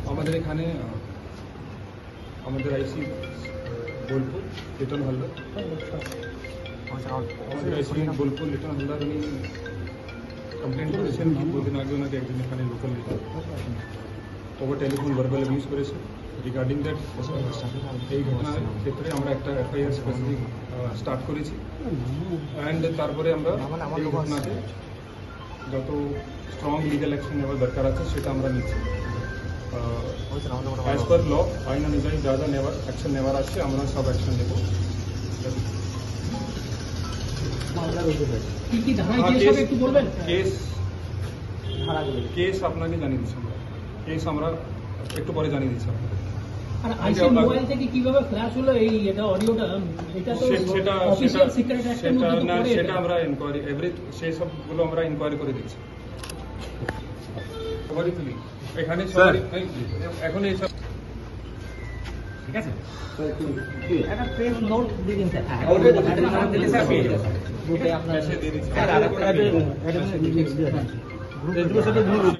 আমাদের এখানে আমাদের আইসি বোলপুর লিটন হালদার আমাদের আইসি বোলপুর লিটন হালদার উনি কমপ্লেন করেছেন কি দুদিন আগে ওনাকে একজন এখানে local over telephone verbal abuse করেছে রিগার্ডিং দ্যাট এই ঘটনার ক্ষেত্রে আমরা একটা এফআইআর স্পেসিফিক স্টার্ট করেছি অ্যান্ড তারপরে আমরা এই ঘটনাতে যত স্ট্রং লিগাল অ্যাকশন নেওয়ার দরকার আছে সেটা আমরা নিচ্ছি অ্যাজ পার ল আইন অনুযায়ী যা যা নেওয়ার অ্যাকশন নেওয়ার আছে আমরা সব অ্যাকশন নেব কেস আপনাকে জানিয়ে দিচ্ছি আমরা কেস আমরা একটু পরে জানিয়ে দিচ্ছি সেটা আমরা ইনকোয়ারি সেই সবগুলো আমরা ইনকোয়ারি করে দিচ্ছি এখানে এখন এই সব ঠিক আছে একটা প্রেস নোট দিয়ে দিন স্যার